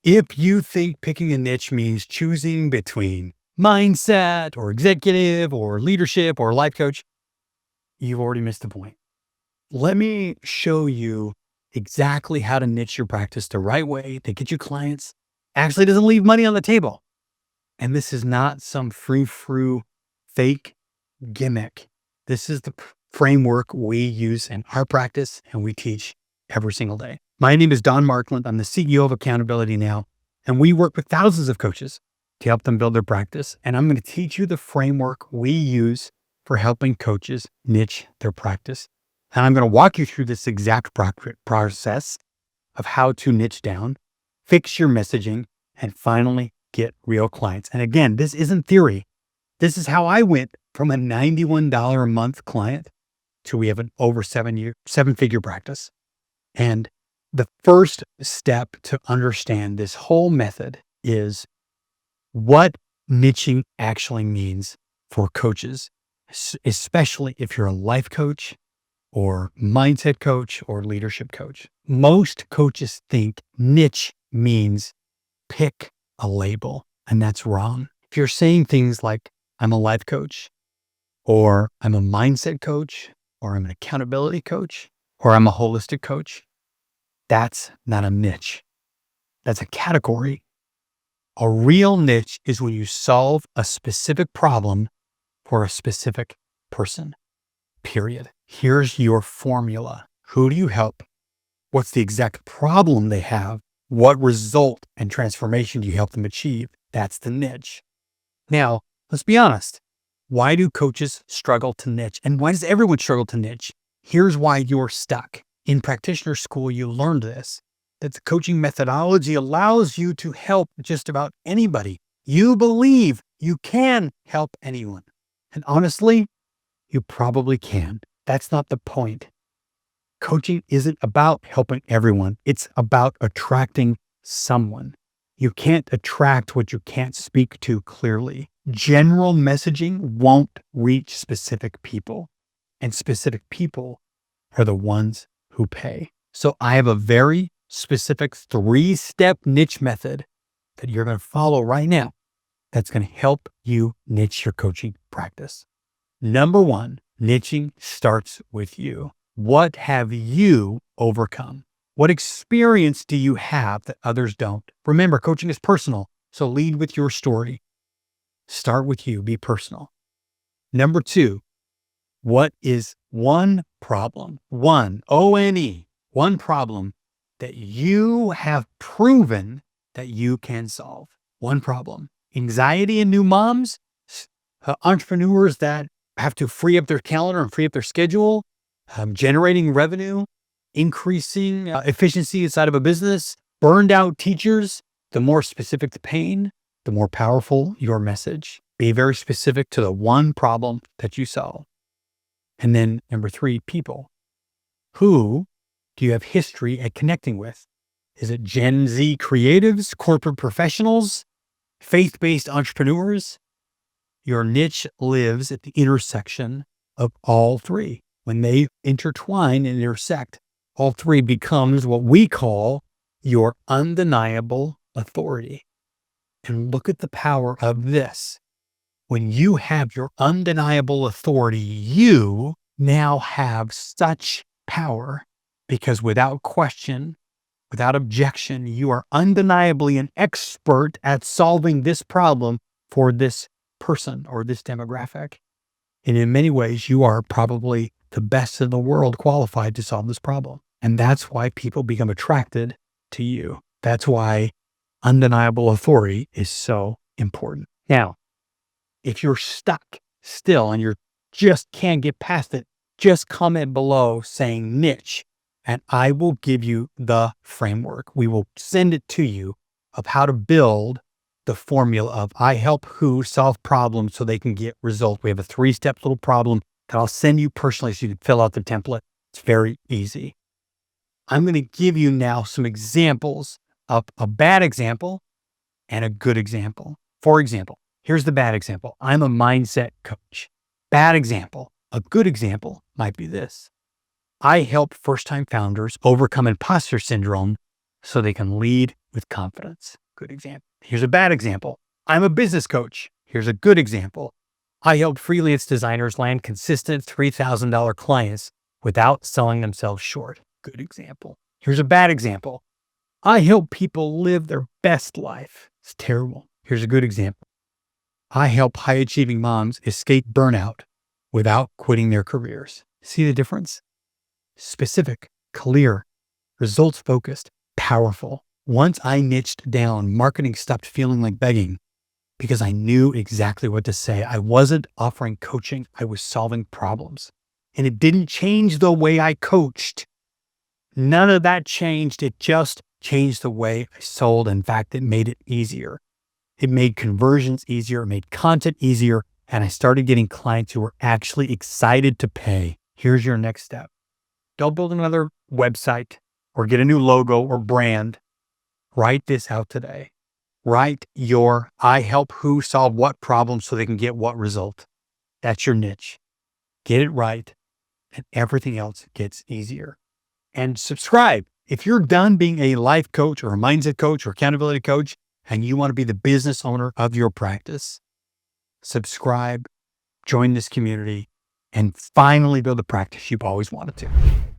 If you think picking a niche means choosing between mindset or executive or leadership or life coach, you've already missed the point. Let me show you exactly how to niche your practice the right way to get you clients. Actually doesn't leave money on the table. And this is not some frou-frou fake gimmick. This is the framework we use in our practice and we teach every single day. My name is Don Markland. I'm the CEO of Accountability Now, and we work with thousands of coaches to help them build their practice. And I'm going to teach you the framework we use for helping coaches niche their practice. And I'm going to walk you through this exact process of how to niche down, fix your messaging, and finally get real clients. And again, this isn't theory. This is how I went from a $91 a month client to we have an over seven-figure practice. And the first step to understand this whole method is what niching actually means for coaches, especially if you're a life coach or mindset coach or leadership coach. Most coaches think niche means pick a label, and that's wrong. If you're saying things like, I'm a life coach, or I'm a mindset coach, or I'm an accountability coach, or I'm a holistic coach, that's not a niche. That's a category. A real niche is when you solve a specific problem for a specific person, period. Here's your formula. Who do you help? What's the exact problem they have? What result and transformation do you help them achieve? That's the niche. Now, let's be honest. Why do coaches struggle to niche? And why does everyone struggle to niche? Here's why you're stuck. In practitioner school, you learned this, that the coaching methodology allows you to help just about anybody. You believe you can help anyone. And honestly, you probably can. That's not the point. Coaching isn't about helping everyone. It's about attracting someone. You can't attract what you can't speak to clearly. General messaging won't reach specific people, and specific people are the ones who pay. So I have a very specific 3-step niche method that you're going to follow right now that's going to help you niche your coaching practice. Number 1, niching starts with you. What have you overcome? What experience do you have that others don't? Remember, coaching is personal, so lead with your story. Start with you, be personal. Number 2, what is one problem, one problem that you have proven that you can solve? One problem. Anxiety in new moms, entrepreneurs that have to free up their calendar and free up their schedule, generating revenue, increasing efficiency inside of a business, burned out teachers. The more specific the pain, the more powerful your message. Be very specific to the one problem that you solve. And then number 3, people. Who do you have history at connecting with? Is it Gen Z creatives, corporate professionals, faith-based entrepreneurs? Your niche lives at the intersection of all 3. When they intertwine and intersect, all 3 becomes what we call your undeniable authority. And look at the power of this. When you have your undeniable authority, you now have such power because without question, without objection, you are undeniably an expert at solving this problem for this person or this demographic. And in many ways, you are probably the best in the world qualified to solve this problem. And that's why people become attracted to you. That's why undeniable authority is so important. Now, if you're stuck still and you just can't get past it, just comment below saying niche, and I will give you the framework. We will send it to you of how to build the formula of I help who solve problems so they can get results. We have a 3-step little problem that I'll send you personally so you can fill out the template. It's very easy. I'm going to give you now some examples of a bad example and a good example. For example, here's the bad example. I'm a mindset coach. Bad example. A good example might be this. I help first-time founders overcome imposter syndrome so they can lead with confidence. Good example. Here's a bad example. I'm a business coach. Here's a good example. I help freelance designers land consistent $3,000 clients without selling themselves short. Good example. Here's a bad example. I help people live their best life. It's terrible. Here's a good example. I help high-achieving moms escape burnout without quitting their careers. See the difference? Specific, clear, results-focused, powerful. Once I niched down, marketing stopped feeling like begging because I knew exactly what to say. I wasn't offering coaching. I was solving problems. And it didn't change the way I coached. None of that changed. It just changed the way I sold. In fact, it made it easier. It made conversions easier. It made content easier. And I started getting clients who were actually excited to pay. Here's your next step. Don't build another website or get a new logo or brand. Write this out today. Write your I help who solve what problem so they can get what result. That's your niche. Get it right, and everything else gets easier. And subscribe. If you're done being a life coach or a mindset coach or accountability coach, and you want to be the business owner of your practice, subscribe, join this community, and finally build the practice you've always wanted to.